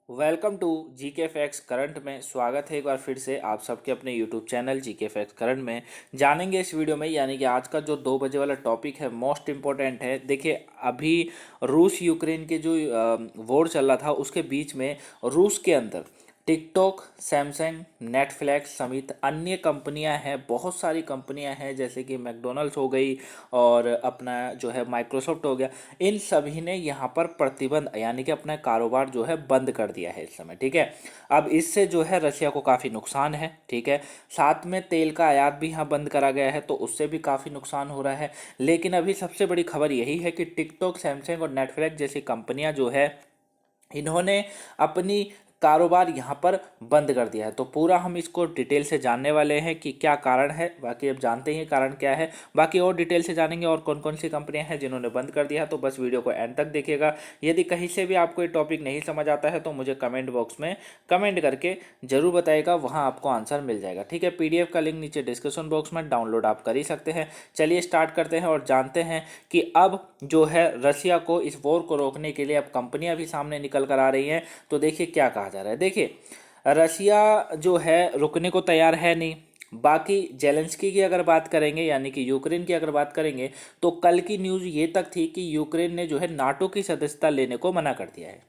Welcome to जी के facts current में स्वागत है एक बार फिर से आप सबके अपने यूट्यूब चैनल जी के फैक्ट्स करंट में। जानेंगे इस वीडियो में, यानी कि आज का जो 2 बजे वाला टॉपिक है मोस्ट इम्पोर्टेंट है। देखिए, अभी रूस यूक्रेन के जो वॉर चल रहा था उसके बीच में रूस के अंदर टिकटॉक, सैमसंग, नेटफ्लिक्स समेत अन्य कंपनियां हैं, बहुत सारी कंपनियां हैं, जैसे कि मैकडोनल्ड्स हो गई और अपना जो है माइक्रोसॉफ्ट हो गया। इन सभी ने यहाँ पर प्रतिबंध यानी कि अपना कारोबार जो है बंद कर दिया है इस समय। ठीक है, अब इससे जो है रशिया को काफ़ी नुकसान है। ठीक है, साथ में तेल का आयात भी यहाँ बंद करा गया है, तो उससे भी काफ़ी नुकसान हो रहा है। लेकिन अभी सबसे बड़ी खबर यही है कि टिकटॉक, सैमसंग और नेटफ्लिक्स जैसी कंपनियां जो है इन्होंने अपनी कारोबार यहाँ पर बंद कर दिया है। तो पूरा हम इसको डिटेल से जानने वाले हैं कि क्या कारण है। बाकी अब जानते ही कारण क्या है, बाकी और डिटेल से जानेंगे और कौन कौन सी कंपनियां हैं जिन्होंने बंद कर दिया है। तो बस वीडियो को एंड तक देखिएगा। यदि कहीं से भी आपको ये टॉपिक नहीं समझ आता है तो मुझे कमेंट बॉक्स में कमेंट करके जरूर बताइएगा, वहाँ आपको आंसर मिल जाएगा। ठीक है, पीडीएफ का लिंक नीचे डिस्क्रिप्शन बॉक्स में डाउनलोड आप कर ही सकते हैं। चलिए स्टार्ट करते हैं और जानते हैं कि अब जो है रशिया को इस वॉर को रोकने के लिए अब कंपनियां भी सामने निकल कर आ रही हैं। तो देखिए क्या कहा जा रहा है। देखिए, रशिया जो है रुकने को तैयार है नहीं। बाकी जेलेंस्की की अगर बात करेंगे, यानी कि यूक्रेन की अगर बात करेंगे, तो कल की न्यूज़ ये तक थी कि यूक्रेन ने जो है नाटो की सदस्यता लेने को मना कर दिया है।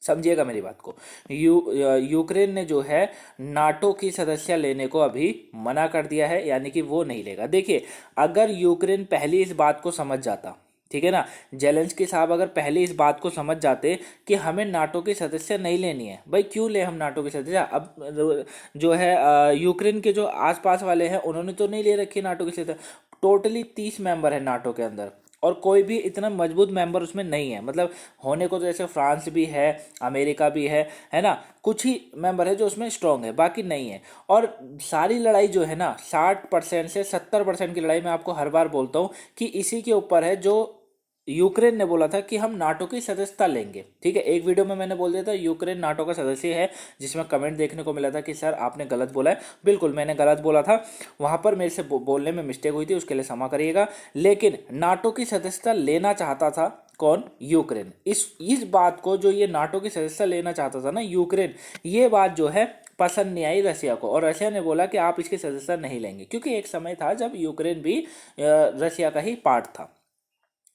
समझिएगा मेरी बात को। यूक्रेन ने जो है नाटो की सदस्य लेने को अभी मना कर दिया है, यानी कि वो नहीं लेगा। देखिए, अगर यूक्रेन पहले इस बात को समझ जाता, ठीक है ना, जेलेंस्की साहब अगर पहले इस बात को समझ जाते कि हमें नाटो की सदस्य नहीं लेनी है, भाई क्यों ले हम नाटो की सदस्य। अब जो है यूक्रेन के जो आसपास वाले हैं उन्होंने तो नहीं ले रखी नाटो की सदस्य। टोटली 30 मेंबर है नाटो के अंदर और कोई भी इतना मजबूत मेंबर उसमें नहीं है। मतलब होने को तो जैसे फ्रांस भी है, अमेरिका भी है ना, कुछ ही मेंबर है जो उसमें स्ट्रांग है, बाकी नहीं है। और सारी लड़ाई जो है ना 60% से 70% की लड़ाई मैं आपको हर बार बोलता हूँ कि इसी के ऊपर है, जो यूक्रेन ने बोला था कि हम नाटो की सदस्यता लेंगे। ठीक है, एक वीडियो में मैंने बोल दिया था यूक्रेन नाटो का सदस्य है, जिसमें कमेंट देखने को मिला था कि सर आपने गलत बोला है। बिल्कुल मैंने गलत बोला था, वहां पर मेरे से बोलने में मिस्टेक हुई थी, उसके लिए क्षमा करिएगा। लेकिन नाटो की सदस्यता लेना चाहता था कौन? यूक्रेन। इस बात को, जो ये नाटो की सदस्यता लेना चाहता था ना यूक्रेन, ये बात जो है पसंद नहीं आई रशिया को, और रशिया ने बोला कि आप इसकी सदस्यता नहीं लेंगे, क्योंकि एक समय था जब यूक्रेन भी रशिया का ही पार्ट था।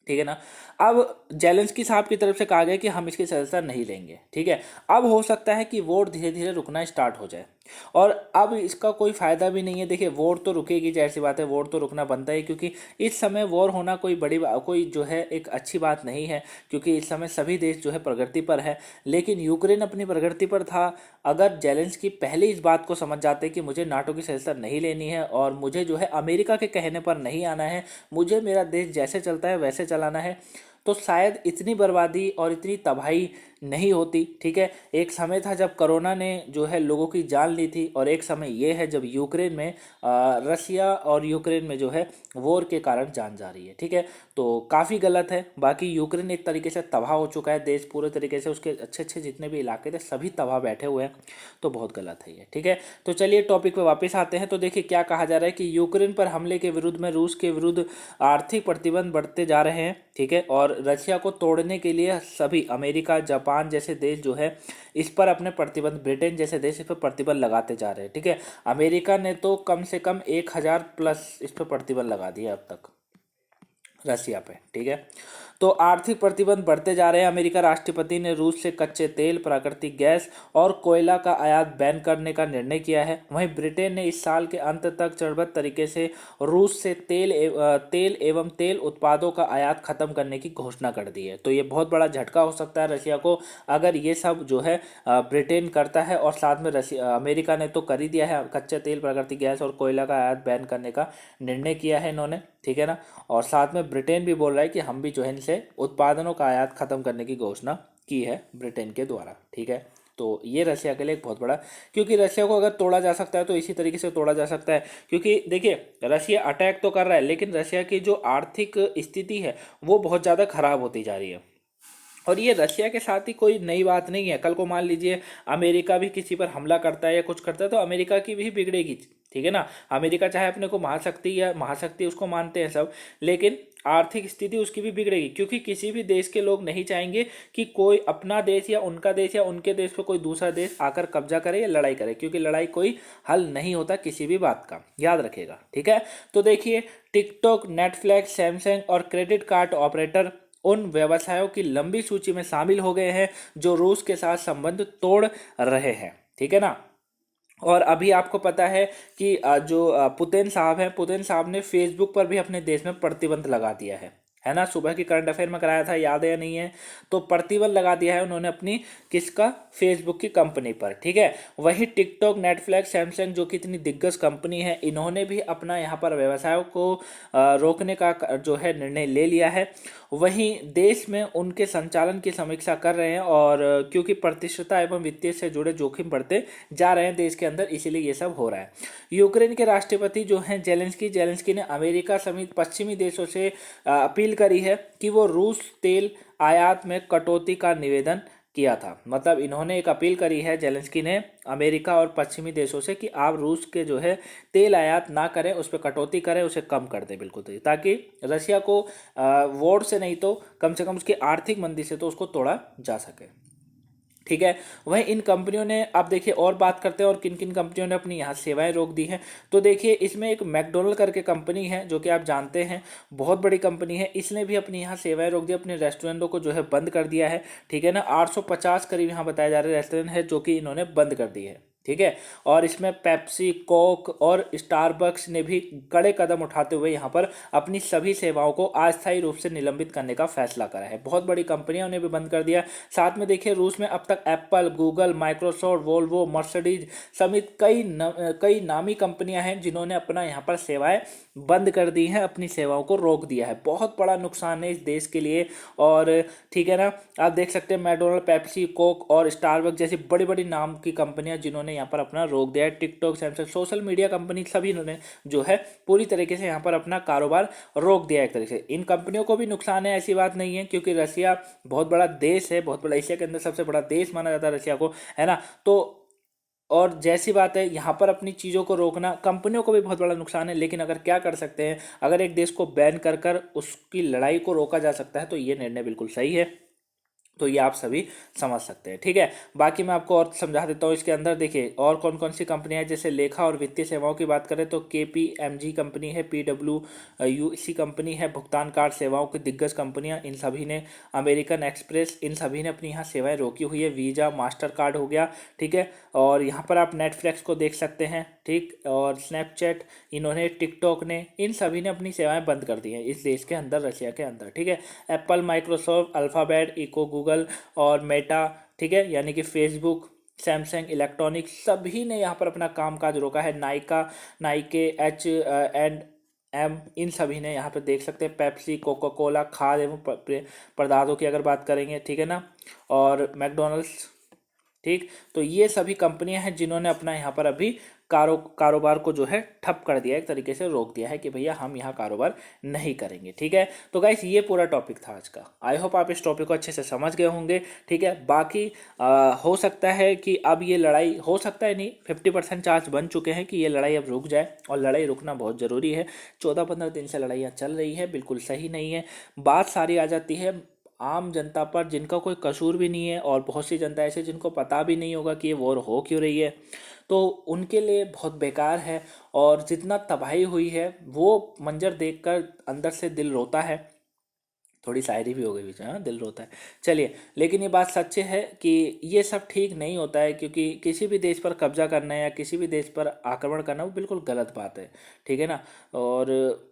ठीक है ना। अब जेलेंस्की साहब की तरफ से कहा गया कि हम इसकी सदस्यता नहीं लेंगे। ठीक है, अब हो सकता है कि वोट धीरे धीरे रुकना स्टार्ट हो जाए, और अब इसका कोई फायदा भी नहीं है। देखिए, वोट तो रुकेगी, जाहिर सी बात है, वोट तो रुकना बनता है, क्योंकि इस समय वॉर होना कोई कोई जो है एक अच्छी बात नहीं है, क्योंकि इस समय सभी देश जो है प्रगति पर है। लेकिन यूक्रेन अपनी प्रगति पर था। अगर जेलेंस्की पहले इस बात को समझ जाते कि मुझे नाटो की सदस्यता नहीं लेनी है और मुझे जो है अमेरिका के कहने पर नहीं आना है, मुझे मेरा देश जैसे चलता है वैसे चलाना है, तो शायद इतनी बर्बादी और इतनी तबाही नहीं होती। ठीक है, एक समय था जब कोरोना ने जो है लोगों की जान ली थी, और एक समय ये है जब यूक्रेन में रशिया और यूक्रेन में जो है वॉर के कारण जान जा रही है। ठीक है, तो काफ़ी गलत है। बाकी यूक्रेन एक तरीके से तबाह हो चुका है, देश पूरे तरीके से, उसके अच्छे अच्छे जितने भी इलाके थे सभी तबाह बैठे हुए हैं, तो बहुत गलत है ये। ठीक है, तो चलिए टॉपिक पे वापस आते हैं। तो देखिए क्या कहा जा रहा है कि यूक्रेन पर हमले के विरुद्ध में रूस के विरुद्ध आर्थिक प्रतिबंध बढ़ते जा रहे हैं। ठीक है, और रशिया को तोड़ने के लिए सभी अमेरिका, जापान जैसे देश जो है इस पर अपने प्रतिबंध, ब्रिटेन जैसे देश इस पर प्रतिबंध लगाते जा रहे हैं। ठीक है, अमेरिका ने तो कम से कम 1000 प्लस इस पर प्रतिबंध लगा दिया अब तक रसिया पे। ठीक है, तो आर्थिक प्रतिबंध बढ़ते जा रहे हैं। अमेरिका राष्ट्रपति ने रूस से कच्चे तेल, प्राकृतिक गैस और कोयला का आयात बैन करने का निर्णय किया है। वहीं ब्रिटेन ने इस साल के अंत तक चरणबद्ध तरीके से रूस से तेल एवं तेल उत्पादों का आयात खत्म करने की घोषणा कर दी है। तो ये बहुत बड़ा झटका हो सकता है रशिया को, अगर ये सब जो है ब्रिटेन करता है, और साथ में अमेरिका ने तो कर ही दिया है, कच्चे तेल, प्राकृतिक गैस और कोयला का आयात बैन करने का निर्णय किया है इन्होंने। ठीक है ना, और साथ में ब्रिटेन भी बोल रहा है कि हम भी जो है इनसे उत्पादनों का आयात खत्म करने की घोषणा की है ब्रिटेन के द्वारा। ठीक है, तो ये रशिया के लिए एक बहुत बड़ा, क्योंकि रशिया को अगर तोड़ा जा सकता है तो इसी तरीके से तोड़ा जा सकता है। क्योंकि देखिए, रशिया अटैक तो कर रहा है, लेकिन रशिया की जो आर्थिक स्थिति है वो बहुत ज़्यादा खराब होती जा रही है। और ये रशिया के साथ ही कोई नई बात नहीं है। कल को मान लीजिए अमेरिका भी किसी पर हमला करता है या कुछ करता है, तो अमेरिका की भी बिगड़ेगी। ठीक है ना, अमेरिका चाहे अपने को महाशक्ति, या महाशक्ति उसको मानते हैं सब, लेकिन आर्थिक स्थिति उसकी भी बिगड़ेगी, क्योंकि किसी भी देश के लोग नहीं चाहेंगे कि कोई अपना देश या उनका देश या उनके देश पर कोई दूसरा देश आकर कब्जा करे या लड़ाई करे, क्योंकि लड़ाई कोई हल नहीं होता किसी भी बात का, याद रखेगा। ठीक है, तो देखिए टिकटॉक, नेटफ्लिक्स, सैमसंग और क्रेडिट कार्ड ऑपरेटर उन व्यवसायों की लंबी सूची में शामिल हो गए हैं जो रूस के साथ संबंध तोड़ रहे हैं। ठीक है ना। और अभी आपको पता है कि जो पुतिन साहब हैं, पुतिन साहब ने फेसबुक पर भी अपने देश में प्रतिबंध लगा दिया है ना। सुबह की करंट अफेयर में कराया था, याद है या नहीं है। तो प्रतिबंध लगा दिया है उन्होंने अपनी किसका, फेसबुक की कंपनी पर। ठीक है, वही टिकटॉक, नेटफ्लिक्स, सैमसंग जो कि इतनी दिग्गज कंपनी है, इन्होंने भी अपना यहाँ पर व्यवसायों को रोकने का जो है निर्णय ले लिया है। वहीं देश में उनके संचालन की समीक्षा कर रहे हैं, और क्योंकि प्रतिष्ठता एवं वित्तीय से जुड़े जोखिम बढ़ते जा रहे हैं देश के अंदर, इसीलिए ये सब हो रहा है। यूक्रेन के राष्ट्रपति जो हैं जेलेंस्की ने अमेरिका समेत पश्चिमी देशों से अपील करी है कि वो रूस तेल आयात में कटौती का निवेदन किया था। मतलब इन्होंने एक अपील करी है जेलेंस्की ने अमेरिका और पश्चिमी देशों से कि आप रूस के जो है तेल आयात ना करें, उस पर कटौती करें, उसे कम कर दें बिल्कुल, तो ताकि रशिया को वॉर से नहीं तो कम से कम उसकी आर्थिक मंदी से तो उसको तोड़ा जा सके। ठीक है, वहीं इन कंपनियों ने, अब देखिए और बात करते हैं और किन किन कंपनियों ने अपनी यहाँ सेवाएं रोक दी हैं। तो देखिए इसमें एक मैकडोनल्ड करके कंपनी है जो कि आप जानते हैं बहुत बड़ी कंपनी है, इसने भी अपनी यहाँ सेवाएं रोक दी, अपने रेस्टोरेंटों को जो है बंद कर दिया है। ठीक है ना, 850 करीब यहाँ बताया जा रहा है रेस्टोरेंट है जो कि इन्होंने बंद कर दी है। ठीक है, और इसमें पेप्सी, कोक और स्टारबक्स ने भी कड़े कदम उठाते हुए यहाँ पर अपनी सभी सेवाओं को अस्थायी रूप से निलंबित करने का फैसला करा है। बहुत बड़ी कंपनियों ने भी बंद कर दिया। साथ में देखिए रूस में अब तक Apple, Google, Microsoft, Volvo, Mercedes समेत कई नामी कंपनियां हैं जिन्होंने अपना यहाँ पर सेवाएं बंद कर दी हैं, अपनी सेवाओं को रोक दिया है। बहुत बड़ा नुकसान है इस देश के लिए। और ठीक है ना, आप देख सकते हैं मैकडोनल्ड, पेप्सी, कोक और स्टारबक्स जैसी बड़ी बड़ी नाम की कंपनियां जिन्होंने यहाँ पर अपना रोक दिया है। TikTok, Samsung, social media company सभी इन्होंने जो है पूरी तरीके से यहाँ पर अपना कारोबार रोक दिया है एक तरीके से। इन कंपनियों को भी नुकसान है, ऐसी बात नहीं है, क्योंकि रशिया बहुत बड़ा देश है, बहुत बड़ा, एशिया के अंदर सबसे बड़ा देश माना जाता है रशिया को, है ना। तो और जैसी बात है यहाँ पर अपनी चीज़ों को रोकना कंपनियों को भी बहुत बड़ा नुकसान है, लेकिन अगर क्या कर सकते हैं, अगर एक देश को बैन कर कर उसकी लड़ाई को रोका जा सकता है तो ये निर्णय बिल्कुल सही है। तो ये आप सभी समझ सकते हैं। ठीक है, बाकी मैं आपको और समझा देता हूँ इसके अंदर। देखिए और कौन कौन सी कंपनियां हैं, जैसे लेखा और वित्तीय सेवाओं की बात करें तो KPMG कंपनी है, PwC कंपनी है, भुगतान कार्ड सेवाओं की दिग्गज कंपनियां, इन सभी ने, अमेरिकन एक्सप्रेस, इन सभी ने अपनी यहाँ सेवाएं रोकी हुई है। वीजा, मास्टर कार्ड हो गया। ठीक है, और यहाँ पर आप नेटफ्लिक्स को देख सकते हैं। ठीक, और स्नैपचैट, इन्होंने, टिकटॉक ने, इन सभी ने अपनी सेवाएं बंद कर दी हैं इस देश के अंदर, रशिया के अंदर। ठीक है, Apple, Microsoft, Alphabet, Echo, Google और मेटा, ठीक है, यानी कि फेसबुक, सैमसंग इलेक्ट्रॉनिक्स, सभी ने यहाँ पर अपना कामकाज रोका है। नाइके, H&M, इन सभी ने, यहाँ पे देख सकते हैं पेप्सी, कोका कोला, खाद्य एवं पदार्थों की अगर बात करेंगे, ठीक है ना, और मैकडोनल्ड्स। ठीक, तो ये सभी कंपनियां हैं जिन्होंने अपना यहाँ पर अभी कारोबार को जो है ठप कर दिया, एक तरीके से रोक दिया है कि भैया हम यहाँ कारोबार नहीं करेंगे। ठीक है, तो गाइस ये पूरा टॉपिक था आज का। आई होप आप इस टॉपिक को अच्छे से समझ गए होंगे। ठीक है, बाकी हो सकता है कि अब ये लड़ाई, हो सकता है नहीं, 50% चांस बन चुके हैं कि ये लड़ाई अब रुक जाए, और लड़ाई रुकना बहुत ज़रूरी है। 14-15 दिन से लड़ाइयाँ चल रही है, बिल्कुल सही नहीं है। बात सारी आ जाती है आम जनता पर, जिनका कोई कसूर भी नहीं है, और बहुत सी जनता ऐसे जिनको पता भी नहीं होगा कि ये वॉर हो क्यों रही है, तो उनके लिए बहुत बेकार है। और जितना तबाही हुई है वो मंजर देखकर अंदर से दिल रोता है। थोड़ी शायरी भी हो गई बीच में, हाँ, दिल रोता है। चलिए, लेकिन ये बात सच है कि ये सब ठीक नहीं होता है, क्योंकि किसी भी देश पर कब्जा करना या किसी भी देश पर आक्रमण करना वो बिल्कुल गलत बात है। ठीक है ना, और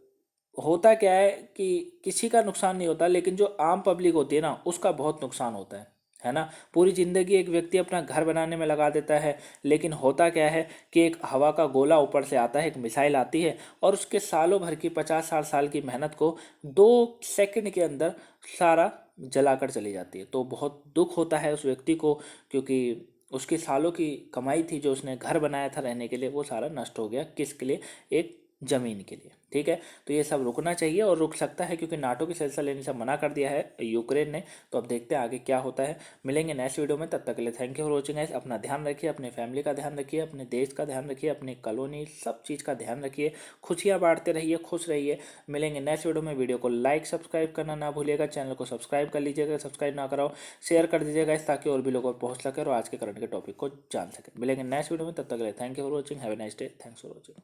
होता क्या है कि किसी का नुकसान नहीं होता, लेकिन जो आम पब्लिक होती है ना उसका बहुत नुकसान होता है ना। पूरी ज़िंदगी एक व्यक्ति अपना घर बनाने में लगा देता है, लेकिन होता क्या है कि एक हवा का गोला ऊपर से आता है, एक मिसाइल आती है, और उसके सालों भर की 50-60 साल की मेहनत को 2 सेकंड के अंदर सारा जलाकर चली जाती है। तो बहुत दुख होता है उस व्यक्ति को, क्योंकि उसकी सालों की कमाई थी, जो उसने घर बनाया था रहने के लिए, वो सारा नष्ट हो गया। किसके लिए? एक जमीन के लिए। ठीक है, तो ये सब रुकना चाहिए और रुक सकता है क्योंकि नाटो की सदस्यता लेने से मना कर दिया है यूक्रेन ने। तो अब देखते हैं आगे क्या होता है। मिलेंगे नेक्स्ट वीडियो में, तब तक के लिए thank you for watching guys. अपना ध्यान रखिए, अपने फैमिली का ध्यान रखिए, अपने देश का ध्यान रखिए, अपनी कॉलोनी सब चीज़ का ध्यान रखिए, खुशियाँ बांटते रहिए, खुश रहिए। मिलेंगे नेक्स्ट वीडियो में। वीडियो को लाइक सब्सक्राइब करना ना भूलिएगा, चैनल को सब्सक्राइब कर लीजिएगा, सब्सक्राइब ना कराओ शेयर कर दीजिएगा इस, ताकि और भी लोगों को पहुंच सके और आज के करंट के टॉपिक को जान सके। मिलेंगे नेक्स्ट वीडियो में, तब तक के लिए thank you for watching, have a nice day, thanks for watching.